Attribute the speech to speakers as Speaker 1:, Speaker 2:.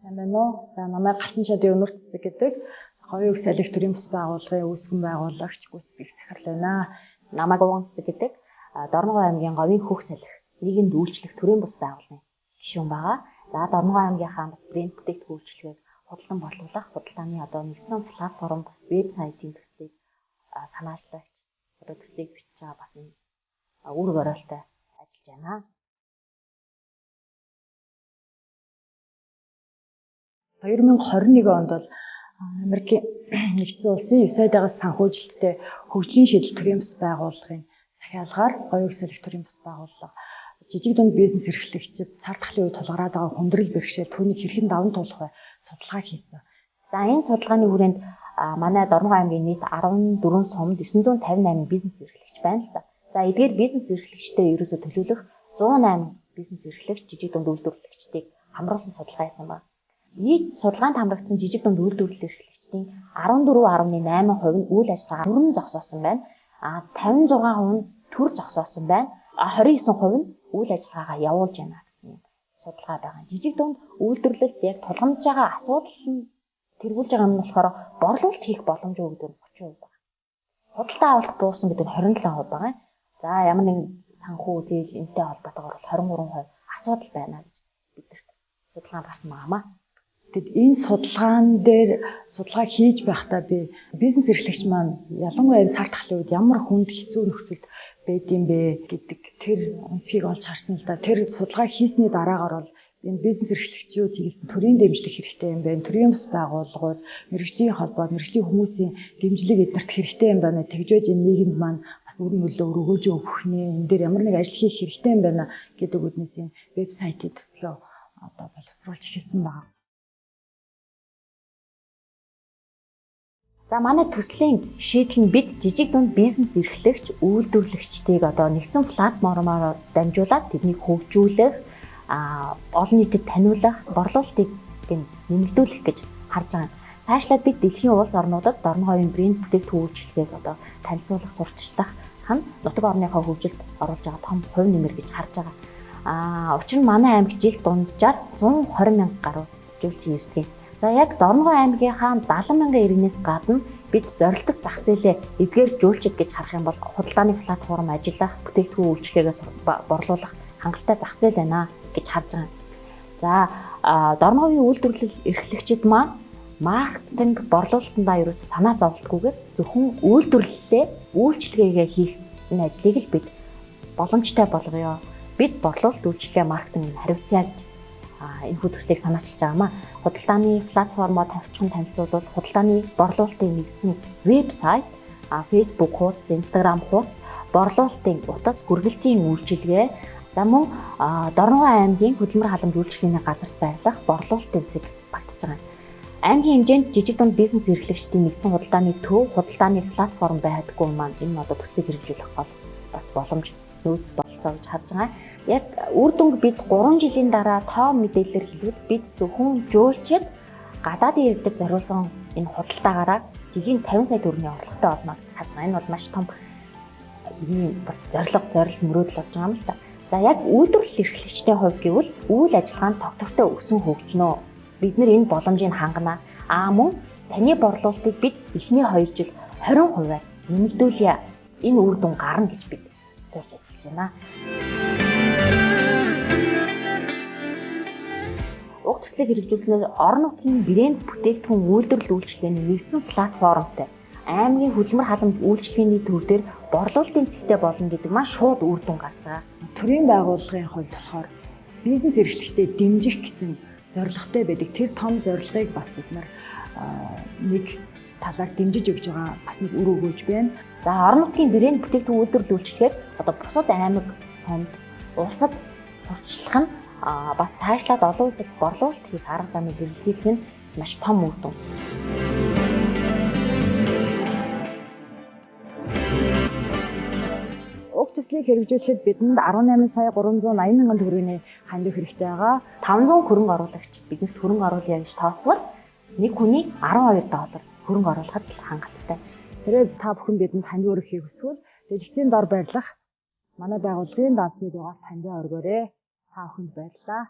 Speaker 1: Амин уу. За намайг Галан шадын өнөр цэцэг гэдэг говийн өх салхи төрийн бас байгууллагын үүсгэн байгуулагч гүйцэтгэх захирал байна.
Speaker 2: Намайг Уган цэцэг гэдэг Дорногов аймгийн говийн хөх салхи нийгэмд үйлчлэх төрийн бас байгууллагын гишүүн байгаа. За Дорногов аймгийнхаа бас брэнд бүтээгдэхүүн үйлчлэгийг худалдан борлуулах, худалдааны нэгдсэн платформ вебсайтын төслийг санаачлагч төслийг бичиж байгаа бас энэ үүрэг оройлтой ажиллаж байна.
Speaker 1: 2021 онд бол Америкийн нэгдсэн улсын USAID-аас санхүүжилттэй хөгжлийн шийдэл төрийн бас байгууллагын захиалгаар говийн өх салхи төрийн бас байгууллага жижиг дунд бизнес эрхлэгчид цар тахлын үед тулгараад байгаа хүндрэл бэрхшээл түүнийг хэрхэн даван туулах вэ судалгаа хийсэн.
Speaker 2: За энэ судалгааны хүрээнд манай Дорногов аймгийн нийт 14 сумд 958 бизнес эрхлэгч байна л да. За эдгээр бизнес эрхлэгчтэй ерөөсө төлөвлөх 108 бизнес эрхлэгч жижиг дунд үйлдвэрлэгчдийг хамруулсан судалгаа хийсэн байна. Нийт судалгаанд хамрагдсан жижиг дунд үйлдвэрлэл эрхлэгчдийн 14.8% нь үйл ажиллагаа бүрэн зогсоосон байна. 56% нь төр зогсоосон байна. 29% нь үйл ажиллагаагаа явуулж байна гэсэн судалгаа байгаа. Жижиг дунд үйлдвэрлэлд яг тулгамдж байгаа асуудал нь тэргүүлж байгаа юм болохоор борлуулалт хийх боломжгүй гэдэг нь 30% байна. Худалдаа авалт буусан гэдэг нь 27% байгаа. За ямар нэгэн санхүү зээл энтэй холбоотойгоор 23% асуудал байна гэж бидэрт судалгаанд гарсан байнамаа.
Speaker 1: Тэгэд энэ судалгаан дээр судалгаа хийж байхдаа би бизнес эрхлэгч маань ялангуяа цар тахлын үед ямар хүнд хэцүү нөхцөлд байдсан бэ гэдэг тэр үнцгийг олж харсан л да. Тэр судалгаа хийсний дараагаар бол энэ бизнес эрхлэгчүүд чиглэсэн төрийн дэмжлэг хэрэгтэй юм байна. Төрийн бас байгууллагууд, мэргэжлийн холбоо, мэргэжлийн хүмүүсийн дэмжлэг эднэрт хэрэгтэй юм байна. Тэгжээж энэ нийгэмд маань бас үр нөлөө өргөж өгөх нэ энэ дээр ямар нэг ажил хийх хэрэгтэй юм байна гэдэг үднээс энэ вебсайтыг төслөө одоо боловсруулж эхэлсэн байна.
Speaker 2: За манай төслийн шийдэл нь бид жижиг дунд бизнес эрхлэгч үйлдвэрлэгчдийг одоо нэгдсэн платформоор дамжуулаад тэднийг хөгжүүлэх, олон нийтэд таниулах, борлуулалтыг нэмэгдүүлэх гэж харж байгаа. Цаашлаад бид дэлхийн улс орнуудад Дорноговын брэнд бүтээгдэхүүн үйлчилгээг одоо танилцуулах, сурталчлах нь нутаг орныхоо хөгжилд оруулж байгаа том хувь нэмэр гэж харж байгаа. Учир нь манай аймаг жил дунджаар 120 мянга гаруй жуулчин ирдэг. За яг Дорногов аймгийнхаа 70 мянган иргэнээс гадна бид зорилттой зах зээлээ эдгээр жуулчид гэж харах юм бол худалдааны платформ ажиллах, бүтээгдэхүүн үйлчлэгээс борлуулах хангалттай зах зээл байна гэж харж байгаа. За Дорноговын үйлдвэрлэл эрхлэгчид маань маркетинг борлуулалтандаа ерөөсө санаа зовлтгүйгээр зөвхөн үйлдвэрлэлээ, үйлчлэгээгээ хийх энэ ажлыг л бид боломжтой болгоё. Бид борлуулалт үйлчлэгээ маркетинг хариуцъя гэж энэхүү төслийг санаачилж байгаамаа. Худалдааны платформоо тавьчихсан танилцуулбал худалдааны борлуулалтын нэгдсэн вебсайт, Facebook хуудас, Instagram хуудас, борлуулалтын утас, гүргэлтийн үйлчилгээ, за мөн Дорногов аймгийн хөдөлмөр халамж үйлчлэлийн газарт байлах борлуулалтын цэг багтаж байгаа. Аймгийн хэмжээнд жижиг дунд бизнес эрхлэгчдийн нэгдсэн худалдааны төв, худалдааны платформ байдаггүй маань энэ одоо төслийг хэрэгжүүлэх гол бас боломж нөөц болцоо гэж харж байгаа. Яг үр дүнг бид 3 жилийн дараа тоо мэдээлэлээр хэлбэл бид зөвхөн жуулчид гадаадын иргэдэд зориулсан энэ худалдаагаараа жилийн 50 сая төгрөгийн орлоготой болно гэж харж байгаа. Энэ бол маш том бас зорилт мөрөөдөл болж байгаа юм л да. За яг үйлдвэрлэл эрхлэгчдийн хувьд гэвэл үйл ажиллагаанд тогтвортой өсөн хөгжнөө. Бид нэр энэ боломжийг хангана. Мөн таны борлуулалтыг бид эхний 2 жил 20%-аар нэмэгдүүлье. Энэ үр дүн гарна гэж бид зорж ажиллаж байна. Уг төслийг хэрэгжүүлснээр орон нутгийн брэнд бүтээгдэхүүн үйлдвэрлэл үйлчилгээний нэгдсэн платформтой аймгийн хөдөлмөр халамж үйлчилгээний төр дээр борлуулалтын цэгтэй болно гэдэг маш шууд үр дүн гарч байгаа.
Speaker 1: Төрийн байгууллагын хувьд болохоор бизнес эрхлэгчдэд дэмжих гэсэн зорилготой байдаг. Тэр том зорилгыг бас бид нэг талаар дэмжиж өгж байгаа бас нэг үр өгөөж байна.
Speaker 2: За орон нутгийн брэнд бүтээгдэхүүн үйлдвэрлэл үйлчилгээгээр одоо бусад аймаг, сумд, улсад сурталчлах нь бас цаашлаад олон улсад борлуулалт хийх арга замыг хэрэгжүүлэх нь маш том үр дүн.
Speaker 1: Уг төслийг хэрэгжүүлэхэд бидэнд 18 сая 380 мянган төгрөгийн хандив хэрэгтэй байгаа.
Speaker 2: 500 хөрөнгө оруулагч биднэрт хөрөнгө оруулъя гэж тооцвол нэг хүний $12 хөрөнгө оруулахад хангалттай.
Speaker 1: Тэгээд та бүхэн бидэнд хандив өргөхийг хүсвэл дэлгэцийн дор байрлах манай байгууллагын дансны дугаар хандив өргөөрэй. Та бүхэнд баярлалаа.